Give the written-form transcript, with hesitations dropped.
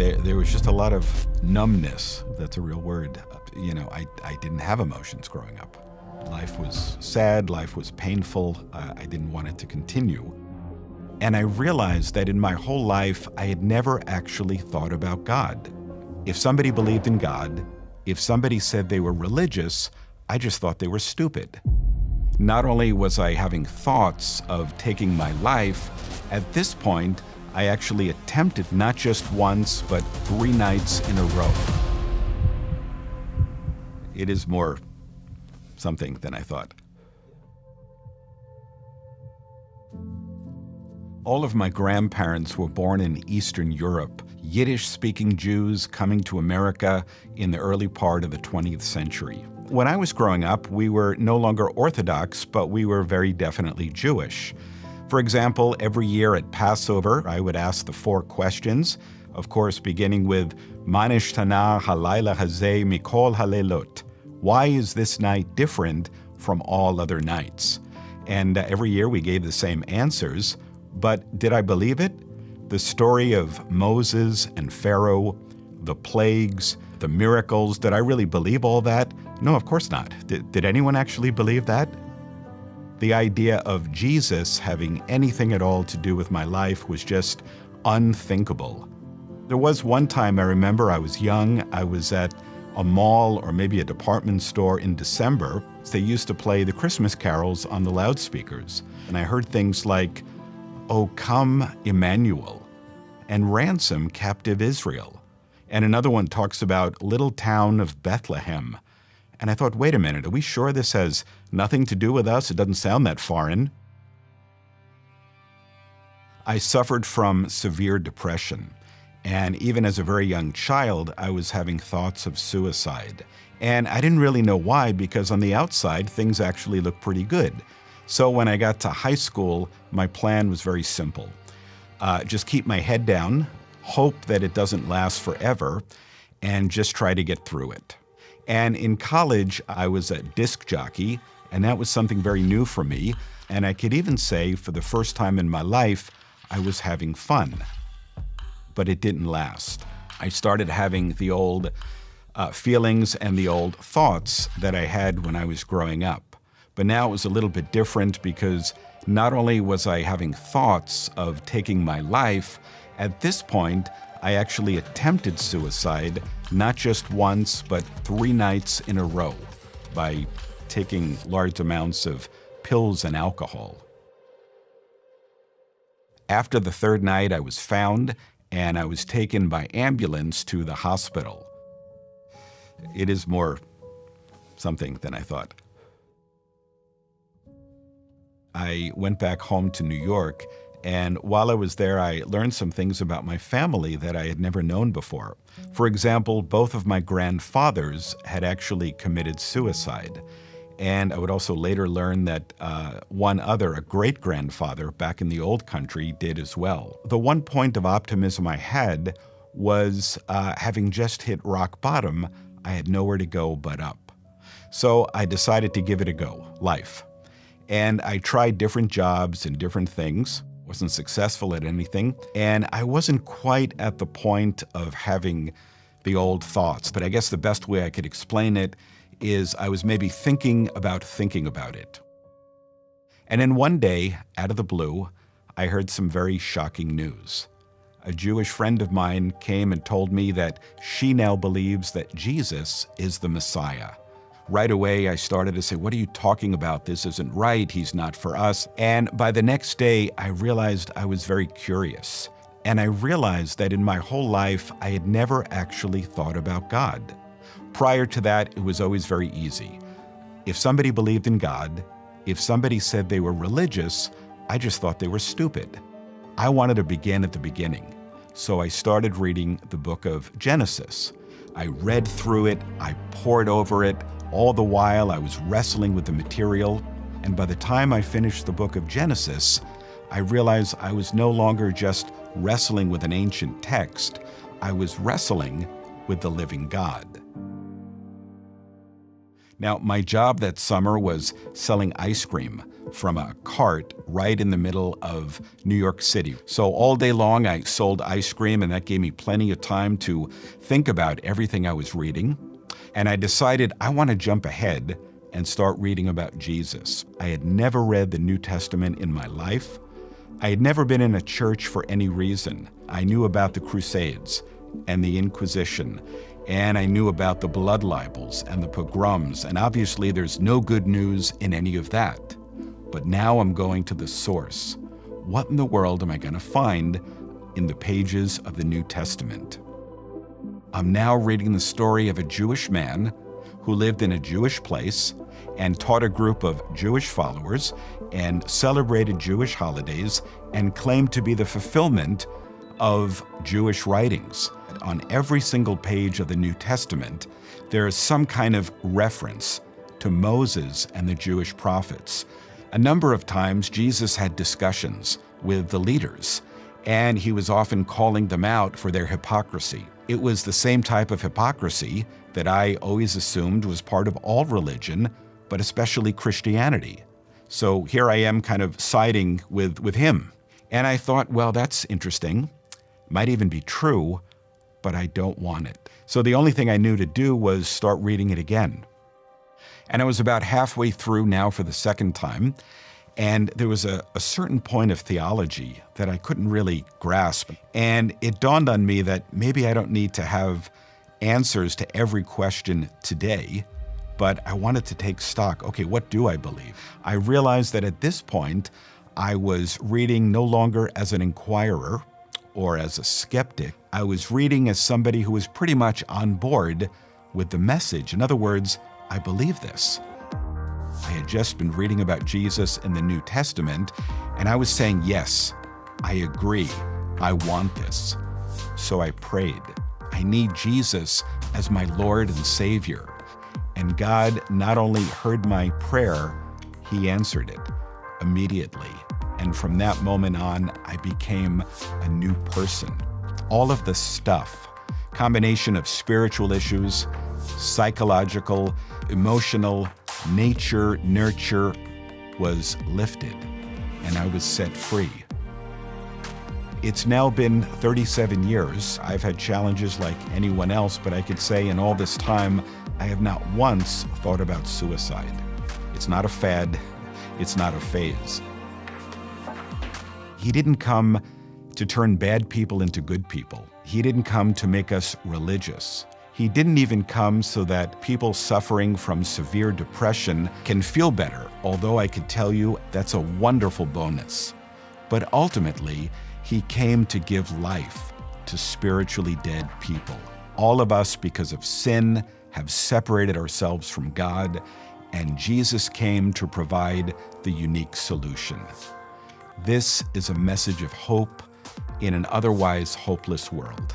There was just a lot of numbness. That's a real word. I didn't have emotions growing up. Life was sad, life was painful. I didn't want it to continue. And I realized that in my whole life, I had never actually thought about God. If somebody believed in God, if somebody said they were religious, I just thought they were stupid. Not only was I having thoughts of taking my life, at this point, I actually attempted not just once, but 3 nights in a row. It is more something than I thought. All of my grandparents were born in Eastern Europe, Yiddish-speaking Jews coming to America in the early part of the 20th century. When I was growing up, we were no longer Orthodox, but we were very definitely Jewish. For example, every year at Passover, I would ask the 4 questions, of course beginning with Ma nishtana halayla hazeh mikol halelot. Why is this night different from all other nights? And every year we gave the same answers. But did I believe it? The story of Moses and Pharaoh, the plagues, the miracles, did I really believe all that? No, of course not. Did anyone actually believe that? The idea of Jesus having anything at all to do with my life was just unthinkable. There was one time I remember I was young, I was at a mall or maybe a department store in December. They used to play the Christmas carols on the loudspeakers. And I heard things like, "O come, Emmanuel," and "Ransom captive Israel." And another one talks about little town of Bethlehem. And I thought, wait a minute, are we sure this has nothing to do with us? It doesn't sound that foreign. I suffered from severe depression. And even as a very young child, I was having thoughts of suicide. And I didn't really know why, because on the outside, things actually looked pretty good. So when I got to high school, my plan was very simple. Just keep my head down, hope that it doesn't last forever, and just try to get through it. And in college, I was a disc jockey, and that was something very new for me. And I could even say, for the first time in my life, I was having fun. But it didn't last. I started having the old feelings and the old thoughts that I had when I was growing up. But now it was a little bit different, because not only was I having thoughts of taking my life, at this point, I actually attempted suicide, not just once, but 3 nights in a row by taking large amounts of pills and alcohol. After the 3rd night, I was found, and I was taken by ambulance to the hospital. It is more something than I thought. I went back home to New York, and while I was there, I learned some things about my family that I had never known before. For example, both of my grandfathers had actually committed suicide. And I would also later learn that one other, a great-grandfather back in the old country, did as well. The one point of optimism I had was having just hit rock bottom, I had nowhere to go but up. So I decided to give it a go, life. And I tried different jobs and different things, wasn't successful at anything, and I wasn't quite at the point of having the old thoughts. But I guess the best way I could explain it is I was maybe thinking about it. And then one day, out of the blue, I heard some very shocking news. A Jewish friend of mine came and told me that she now believes that Jesus is the Messiah. Right away, I started to say, what are you talking about? This isn't right. He's not for us. And by the next day, I realized I was very curious. And I realized that in my whole life, I had never actually thought about God. Prior to that, it was always very easy. If somebody believed in God, if somebody said they were religious, I just thought they were stupid. I wanted to begin at the beginning. So I started reading the book of Genesis. I read through it, I pored over it. All the while I was wrestling with the material. And by the time I finished the book of Genesis, I realized I was no longer just wrestling with an ancient text. I was wrestling with the living God. Now, my job that summer was selling ice cream from a cart right in the middle of New York City. So all day long I sold ice cream, and that gave me plenty of time to think about everything I was reading. And I decided I want to jump ahead and start reading about Jesus. I had never read the New Testament in my life. I had never been in a church for any reason. I knew about the Crusades and the Inquisition, and I knew about the blood libels and the pogroms, and obviously there's no good news in any of that. But now I'm going to the source. What in the world am I going to find in the pages of the New Testament? I'm now reading the story of a Jewish man who lived in a Jewish place and taught a group of Jewish followers and celebrated Jewish holidays and claimed to be the fulfillment of Jewish writings. On every single page of the New Testament, there is some kind of reference to Moses and the Jewish prophets. A number of times, Jesus had discussions with the leaders, and he was often calling them out for their hypocrisy. It was the same type of hypocrisy that I always assumed was part of all religion, but especially Christianity. So here I am kind of siding with him. And I thought, well, that's interesting. Might even be true, but I don't want it. So the only thing I knew to do was start reading it again. And I was about halfway through now for the second time, and there was a certain point of theology that I couldn't really grasp. And it dawned on me that maybe I don't need to have answers to every question today, but I wanted to take stock. Okay, what do I believe? I realized that at this point, I was reading no longer as an inquirer or as a skeptic. I was reading as somebody who was pretty much on board with the message. In other words, I believe this. I had just been reading about Jesus in the New Testament, and I was saying, yes, I agree. I want this. So I prayed. I need Jesus as my Lord and Savior. And God not only heard my prayer, He answered it immediately. And from that moment on, I became a new person. All of the stuff, combination of spiritual issues, psychological, emotional, nature, nurture, was lifted, and I was set free. It's now been 37 years. I've had challenges like anyone else, but I could say in all this time, I have not once thought about suicide. It's not a fad. It's not a phase. He didn't come to turn bad people into good people. He didn't come to make us religious. He didn't even come so that people suffering from severe depression can feel better, although I could tell you that's a wonderful bonus. But ultimately, He came to give life to spiritually dead people. All of us, because of sin, have separated ourselves from God, and Jesus came to provide the unique solution. This is a message of hope in an otherwise hopeless world.